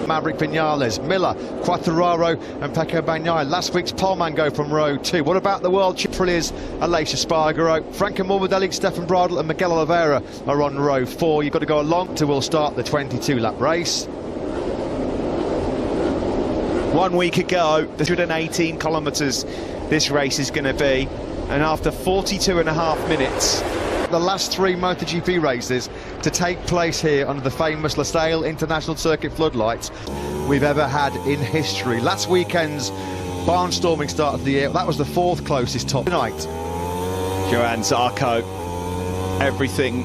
Maverick Vinales, Miller, Quartararo and Pecco Bagnaia. Last week's poleman go from row 2. What about the world champions? Aleix Espargaro, Franco Morbidelli, Stefan Bradl and Miguel Oliveira are on row 4. You've got to go along to we'll start the 22-lap race. 1 week ago, the 118 kilometres this race is going to be, and after 42.5 minutes, the last 3 MotoGP races to take place here under the famous Losail International Circuit floodlights we've ever had in history. Last weekend's barnstorming start of the year, that was the 4th closest top tonight. Johann Zarco, everything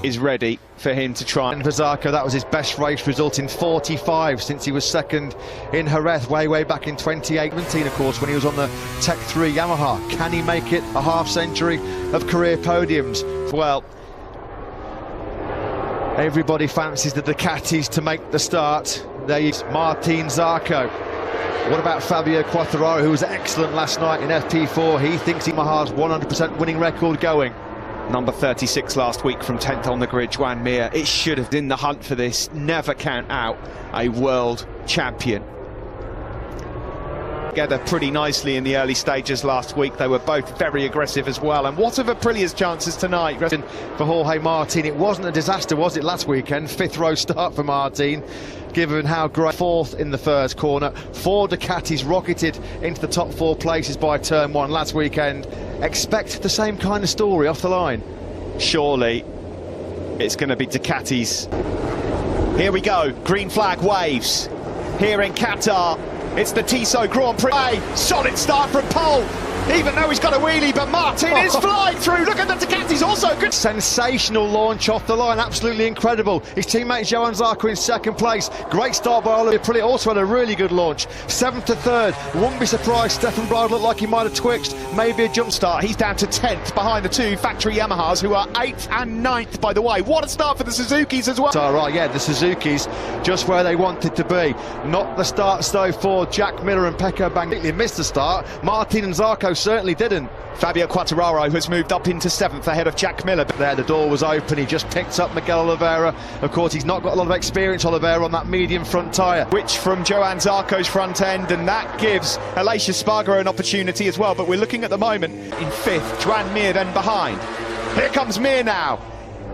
is ready for him to try. And for Zarco, that was his best race result in 45 since he was second in Jerez way back in 2018, of course, when he was on the Tech 3 Yamaha. Can he make it a half-century of career podiums? Well, everybody fancies the Ducatis to make the start. There's Martin Zarco. What about Fabio Quartararo, who was excellent last night in FP4? He thinks Yamaha's 100% winning record going. Number 36 last week from 10th on the grid, Joan Mir. It should have been the hunt for this. Never count out a world champion. Together pretty nicely in the early stages last week. They were both very aggressive as well. And what of Aprilia's chances tonight? For Jorge Martin, it wasn't a disaster, was it, last weekend? 5th row start for Martin, given how great. 4th in the first corner. 4 Ducatis rocketed into the top 4 places by turn 1 last weekend. Expect the same kind of story off the line. Surely it's going to be Ducatis. Here we go. Green flag waves here in Qatar. It's the Tissot Grand Prix. Solid start from pole, even though he's got a wheelie, but Martin is flying through. Look at the Ducatis, also good. Sensational launch off the line, absolutely incredible. His teammate Johann Zarco in 2nd place. Great start by Oliver Aprilia, also had a really good launch. 7th to 3rd, wouldn't be surprised. Stefan Bradl looked like he might have twitched. Maybe a jump start. He's down to 10th behind the 2 factory Yamahas, who are 8th and 9th, by the way. What a start for the Suzukis as well. All right, yeah, the Suzukis just where they wanted to be. Not the start though for Jack Miller and Pecco Bagnaia. Missed the start. Martin and Zarco certainly didn't. Fabio Quartararo has moved up into 7th ahead of Jack Miller. But there, the door was open. He just picked up Miguel Oliveira. Of course, he's not got a lot of experience, Oliveira, on that medium front tyre. Which from Johann Zarco's front end, and that gives Aleix Espargaro an opportunity as well. But we're looking at the moment in 5th, Joan Mir then behind. Here comes Mir now.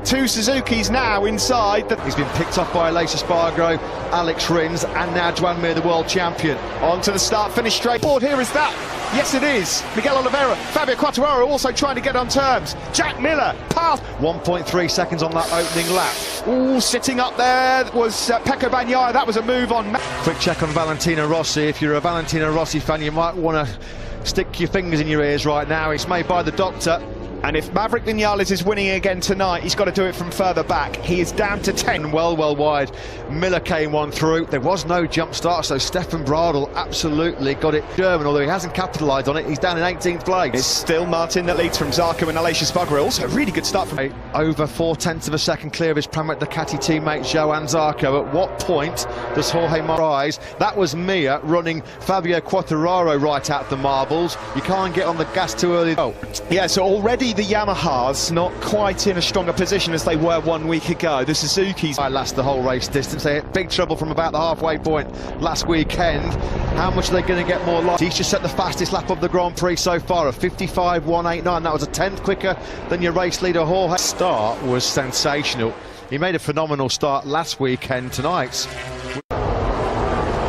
2 Suzukis now inside. He's been picked off by Aleix Espargaro, Alex Rins, and now Joan Mir, the world champion. On to the start-finish straight board. Here is that. Yes, it is. Miguel Oliveira, Fabio Quartararo also trying to get on terms. Jack Miller, past 1.3 seconds on that opening lap. Ooh, sitting up there was Pecco Bagnaia. That was a move on. Quick check on Valentino Rossi. If you're a Valentino Rossi fan, you might want to stick your fingers in your ears right now. It's made by the doctor. And if Maverick Vinales is winning again tonight, he's got to do it from further back. He is down to 10. Well wide. Miller came one through. There was no jump start, so Stefan Bradl absolutely got it German, although he hasn't capitalised on it. He's down in 18th place. It's still Martin that leads from Zarco and Aleix Espargaro. Also a really good start from... Over 0.4 of a second clear of his Pramac Ducati teammate Johann Zarco. At what point does Jorge rise? That was Mir running Fabio Quartararo right out the marbles. You can't get on the gas too early. Oh, yeah, so already the Yamahas not quite in a stronger position as they were 1 week ago. The Suzukis I last the whole race distance. They had big trouble from about the halfway point last weekend. How much are they going to get more light? He's just set the fastest lap of the Grand Prix so far, a 55.189. That was a 10th quicker than your race leader Jorge. Start was sensational. He made a phenomenal start last weekend. Tonight's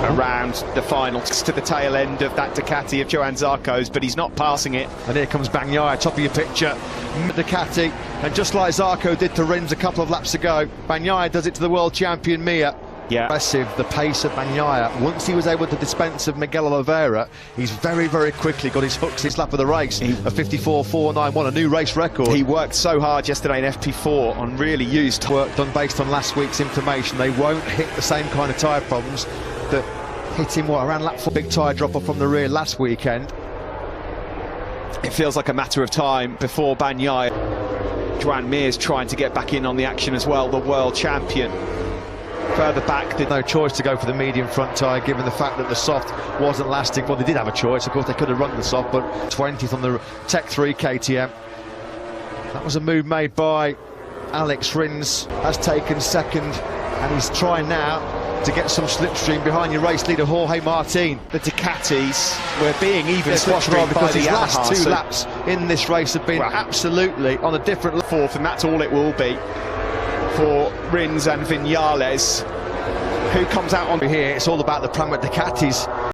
around the final to the tail end of that Ducati of Johann Zarco's, but he's not passing it. And here comes Bagnaia, top of your picture. Ducati, and just like Zarco did to Rins a couple of laps ago, Bagnaia does it to the world champion Mir. Yeah. Impressive, the pace of Bagnaia. Once he was able to dispense of Miguel Oliveira, he's very quickly got his hooks this lap of the race. A 54.491, a new race record. He worked so hard yesterday in FP4 on really used work done based on last week's information. They won't hit the same kind of tyre problems that hit him around lap 4. Big tyre drop off from the rear last weekend. It feels like a matter of time before Bagnaia. Joan Mir's trying to get back in on the action as well, the world champion. Further back, did no choice to go for the medium front tyre, given the fact that the soft wasn't lasting. Well, they did have a choice, of course. They could have run the soft, but 20th on the Tech 3 KTM. That was a move made by Alex Rins. Has taken second, and he's trying now to get some slipstream behind your race leader Jorge Martin. The Ducatis were being even Squash well slipstreamed by because the his last Yamaha, two so laps in this race have been absolutely on a different level. fourth, and that's all it will be for Rins and Viñales, who comes out on Here it's all about the Pramac Ducatis.